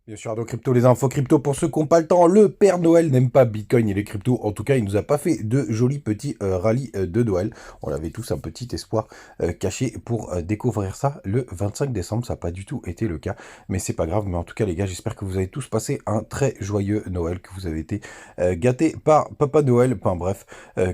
Bien sûr, Ado Crypto, les infos crypto pour ceux qui n'ont pas le temps. Le Père Noël n'aime pas Bitcoin et les cryptos. En tout cas, il nous a pas fait de jolis petits rallyes de Noël. On avait tous un petit espoir caché pour découvrir ça le 25 décembre. Ça n'a pas du tout été le cas, mais c'est pas grave. Mais en tout cas, les gars, j'espère que vous avez tous passé un très joyeux Noël, que vous avez été gâtés par Papa Noël. Enfin bref,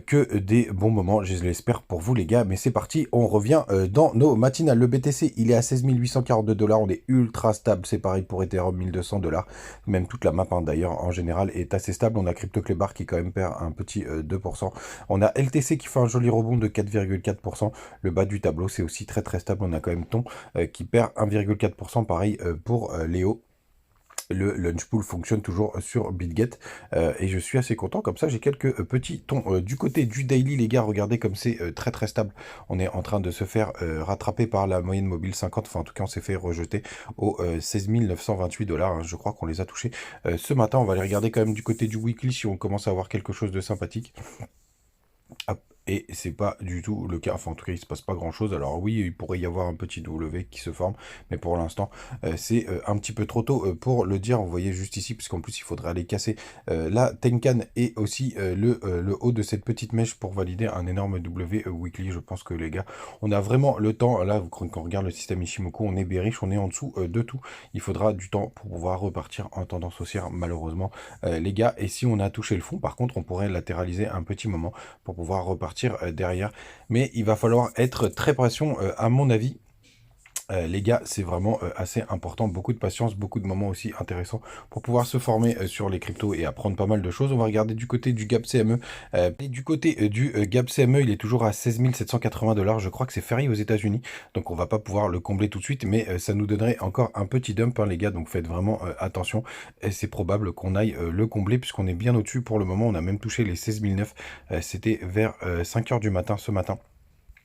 que des bons moments, je l'espère pour vous les gars. Mais c'est parti, on revient dans nos matinales. Le BTC, il est à 16 842 $. On est ultra stable. C'est pareil pour Ethereum, 1200 $. Même toute la map, hein, d'ailleurs, en général, est assez stable. On a CryptoClebar qui quand même perd un petit 2%. On a LTC qui fait un joli rebond de 4,4%. Le bas du tableau, c'est aussi très très stable. On a quand même Ton qui perd 1,4%. Pareil pour Léo. Le launch pool fonctionne toujours sur BitGet et je suis assez content. Comme ça, j'ai quelques petits tons. Du côté du daily, les gars, regardez comme c'est très très stable. On est en train de se faire rattraper par la moyenne mobile 50. Enfin, en tout cas, on s'est fait rejeter aux 16 928 $. Hein. Je crois qu'on les a touchés ce matin. On va aller regarder quand même du côté du weekly si on commence à avoir quelque chose de sympathique. Hop. Et c'est pas du tout le cas, enfin en tout cas il se passe pas grand chose. Alors oui, il pourrait y avoir un petit W qui se forme, mais pour l'instant c'est un petit peu trop tôt pour le dire. Vous voyez juste ici, puisqu'en plus il faudrait aller casser la Tenkan et aussi le haut de cette petite mèche pour valider un énorme W weekly. Je pense que les gars, on a vraiment le temps. Là, quand on regarde le système Ishimoku, on est bearish, on est en dessous de tout. Il faudra du temps pour pouvoir repartir en tendance haussière, malheureusement les gars. Et si on a touché le fond, par contre, on pourrait latéraliser un petit moment pour pouvoir repartir derrière. Mais il va falloir être très patient, à mon avis. Les gars, c'est vraiment assez important, beaucoup de patience, beaucoup de moments aussi intéressants pour pouvoir se former sur les cryptos et apprendre pas mal de choses. On va regarder du côté du Gap CME. Et du côté du Gap CME, il est toujours à 16 780 $. Je crois que c'est férié aux États-Unis, donc on va pas pouvoir le combler tout de suite, mais ça nous donnerait encore un petit dump, hein, les gars. Donc faites vraiment attention. Et c'est probable qu'on aille le combler puisqu'on est bien au-dessus pour le moment. On a même touché les 16 009. C'était vers 5 heures du matin ce matin.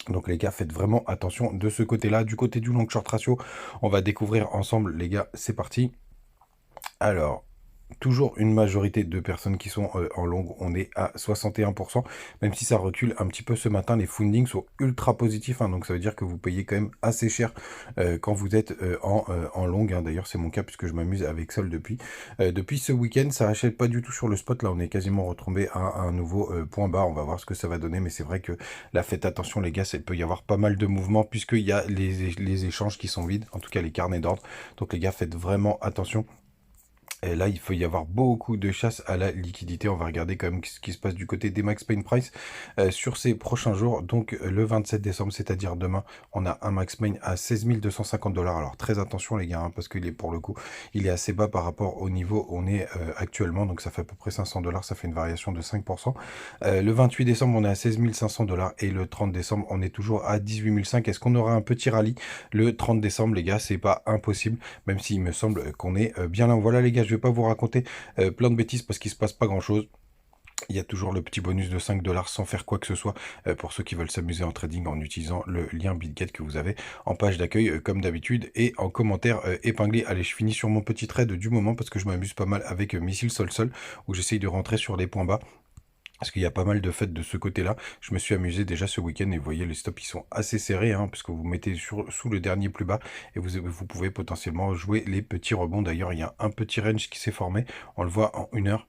Donc les gars, faites vraiment attention de ce côté-là. Du côté du long short ratio, on va découvrir ensemble, les gars, c'est parti. Alors, toujours une majorité de personnes qui sont en longue, on est à 61%, même si ça recule un petit peu ce matin, les fundings sont ultra positifs, hein, donc ça veut dire que vous payez quand même assez cher quand vous êtes en longue, hein. D'ailleurs c'est mon cas puisque je m'amuse avec Sol depuis ce week-end. Ça achète pas du tout sur le spot, là on est quasiment retombé à un nouveau point bas. On va voir ce que ça va donner, mais c'est vrai que là faites attention les gars, il peut y avoir pas mal de mouvements puisqu'il y a les échanges qui sont vides, en tout cas les carnets d'ordre, donc les gars faites vraiment attention. Et là, il faut y avoir beaucoup de chasse à la liquidité. On va regarder quand même ce qui se passe du côté des Max Pain Price sur ces prochains jours. Donc le 27 décembre, c'est-à-dire demain, on a un Max Pain à 16 250 $. Alors très attention les gars, hein, parce qu'il est pour le coup, il est assez bas par rapport au niveau où on est actuellement. Donc ça fait à peu près 500 $, ça fait une variation de 5%. Le 28 décembre, on est à 16 500 $ et le 30 décembre, on est toujours à 18 500. Est-ce qu'on aura un petit rallye le 30 décembre, les gars? C'est pas impossible, même s'il me semble qu'on est bien là. Voilà les gars, je vais pas vous raconter plein de bêtises parce qu'il se passe pas grand chose. Il y a toujours le petit bonus de 5 $ sans faire quoi que ce soit pour ceux qui veulent s'amuser en trading en utilisant le lien BitGet que vous avez en page d'accueil comme d'habitude et en commentaire épinglé. Allez, je finis sur mon petit trade du moment parce que je m'amuse pas mal avec Missile Sol Sol où j'essaye de rentrer sur les points bas. Parce qu'il y a pas mal de fêtes de ce côté-là. Je me suis amusé déjà ce week-end et vous voyez, les stops ils sont assez serrés, hein, parce que vous mettez sous le dernier plus bas et vous pouvez potentiellement jouer les petits rebonds. D'ailleurs, il y a un petit range qui s'est formé. On le voit en 1 heure.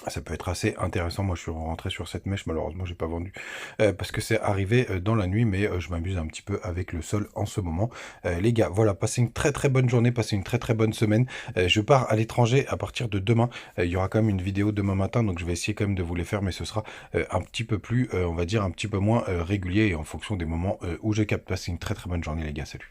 Ça peut être assez intéressant. Moi, je suis rentré sur cette mèche. Malheureusement, j'ai pas vendu parce que c'est arrivé dans la nuit, mais je m'amuse un petit peu avec le sol en ce moment. Les gars, voilà, passez une très très bonne journée, passez une très très bonne semaine. Je pars à l'étranger à partir de demain. Il y aura quand même une vidéo demain matin, donc je vais essayer quand même de vous les faire, mais ce sera un petit peu plus, on va dire, un petit peu moins régulier et en fonction des moments où je capte. Passez une très très bonne journée, les gars. Salut.